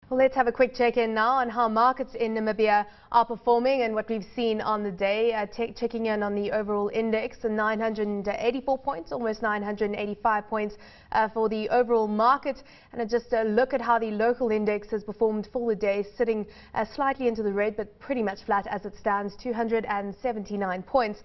Well, let's have a quick check-in now on how markets in Namibia are performing and what we've seen on the day. Checking in on the overall index, 984 points, almost 985 points for the overall market. And just a look at how the local index has performed for the day, sitting slightly into the red, but pretty much flat as it stands, 279 points.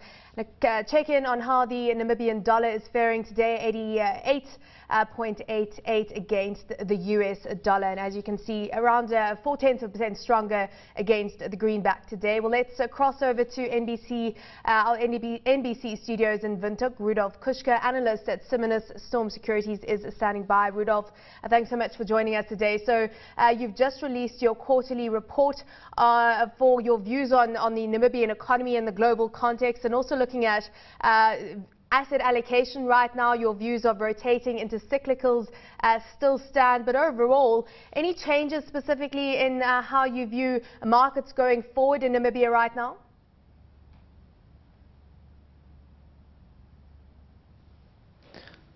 Check in on how the Namibian dollar is faring today, 88.88 against the US dollar. And as you can see, around 0.4% stronger against the greenback today. Well, let's cross over to NBC, our NBC studios in Windhoek. Rudolf Kuschke, analyst at Simonis Storm Securities, is standing by. Rudolf, thanks so much for joining us today. So you've just released your quarterly report for your views on the Namibian economy and the global context, and also looking at asset allocation right now. Your views of rotating into cyclicals still stand, but overall, any changes specifically in how you view markets going forward in Namibia right now?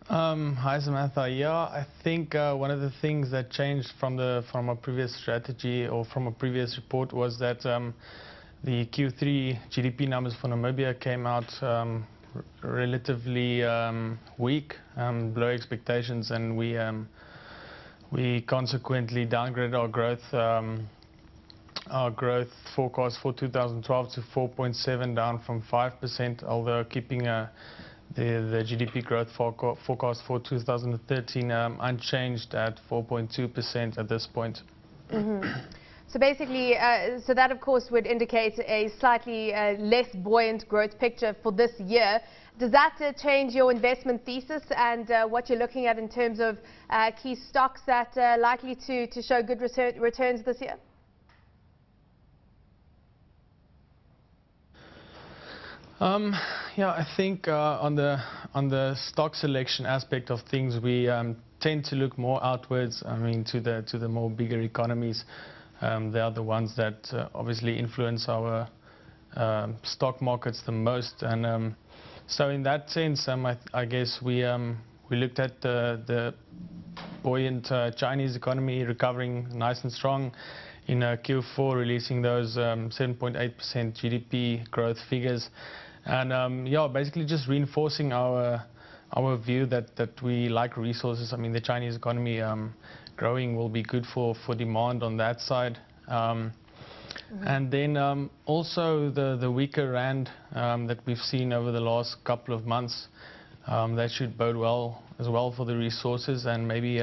Hi Samantha. Yeah, I think one of the things that changed from a previous strategy or from a previous report was that the Q3 GDP numbers for Namibia came out relatively weak, below expectations, and we consequently downgraded our growth forecast for 2012 to 4.7, down from 5%, although keeping the GDP growth forecast for 2013 unchanged at 4.2% at this point. So basically, so that of course would indicate a slightly less buoyant growth picture for this year. Does that change your investment thesis and what you're looking at in terms of key stocks that are likely to show good returns this year? Yeah, I think on the stock selection aspect of things, we tend to look more outwards. I mean, to the more bigger economies. They are the ones that obviously influence our stock markets the most, and so in that sense, I guess we looked at the buoyant Chinese economy recovering nice and strong in Q4, releasing those 7.8% GDP growth figures, and yeah, basically just reinforcing our view that we like resources. I mean, the Chinese economy growing will be good for demand on that side. And then also the weaker rand that we've seen over the last couple of months, that should bode well as well for the resources, and maybe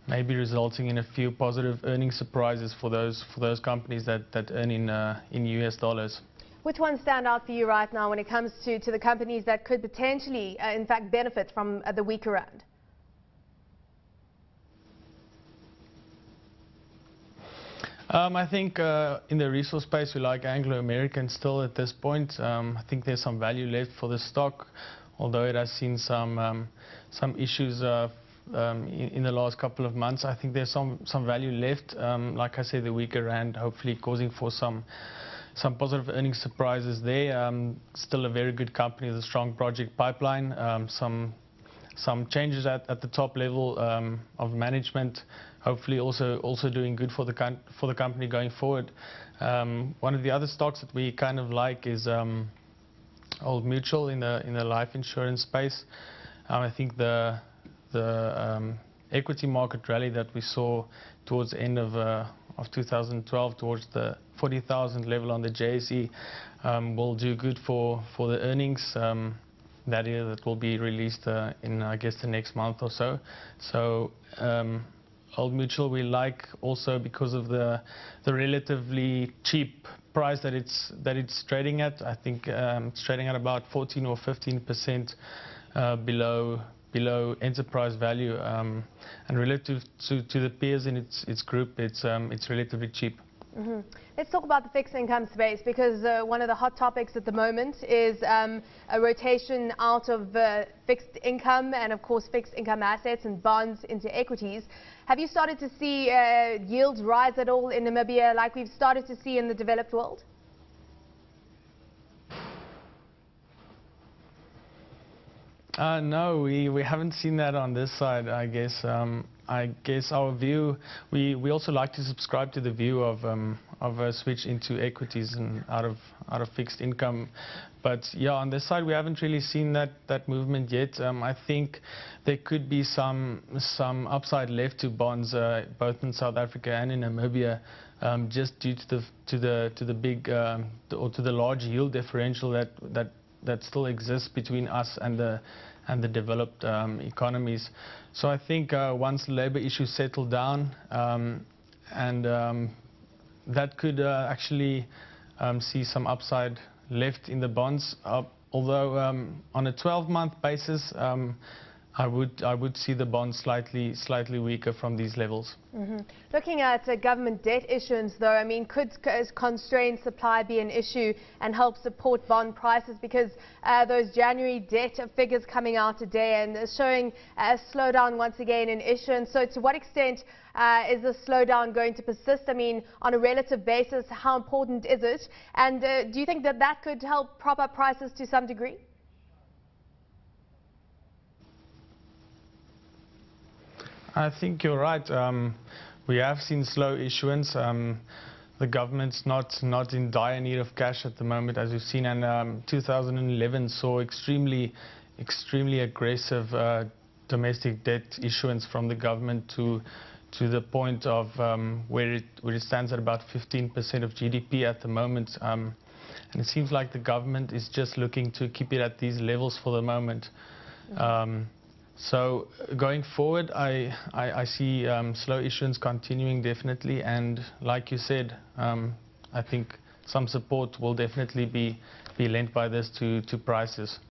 resulting in a few positive earnings surprises for those companies that earn in US dollars. Which ones stand out for you right now when it comes to the companies that could potentially, in fact, benefit from the weaker rand? I think in the resource space we like Anglo American still at this point. I think there's some value left for the stock, although it has seen some issues in the last couple of months. I think there's some value left. Like I said, the weaker rand hopefully causing for some positive earnings surprises there. Still a very good company with a strong project pipeline. Some changes at the top level of management, hopefully also doing good for the company going forward. One of the other stocks that we kind of like is Old Mutual in the life insurance space. I think the equity market rally that we saw towards the end of 2012, towards the 40,000 level on the JSE, will do good for the earnings that year that will be released in, I guess, the next month or so. So Old Mutual we like also because of the relatively cheap price that it's trading at. I think it's trading at about 14 or 15% below enterprise value, and relative to the peers in its group, it's relatively cheap. Let's talk about the fixed income space, because one of the hot topics at the moment is a rotation out of fixed income and of course fixed income assets and bonds into equities. Have you started to see yields rise at all in Namibia like we've started to see in the developed world? No, we haven't seen that on this side, I guess. I guess our view, we also like to subscribe to the view of a switch into equities and out of fixed income. But yeah, on this side we haven't really seen that movement yet. I think there could be some upside left to bonds, both in South Africa and in Namibia, just due to the big or to the large yield differential that still exists between us and the developed economies. So I think once the labor issues settle down, that could actually see some upside left in the bonds. Although on a 12-month basis, I would see the bonds slightly weaker from these levels. Mm-hmm. Looking at government debt issuance, though, I mean, could constrained supply be an issue and help support bond prices? Because those January debt figures coming out today and showing a slowdown once again in issuance. So to what extent is the slowdown going to persist? I mean, on a relative basis, how important is it? And do you think that could help prop up prices to some degree? I think you're right. We have seen slow issuance. The government's not in dire need of cash at the moment, as we've seen, and 2011 saw extremely aggressive domestic debt issuance from the government to the point of where it stands at about 15% of GDP at the moment. And it seems like the government is just looking to keep it at these levels for the moment. So going forward, I see slow issuance continuing definitely, and like you said, I think some support will definitely be lent by this to prices.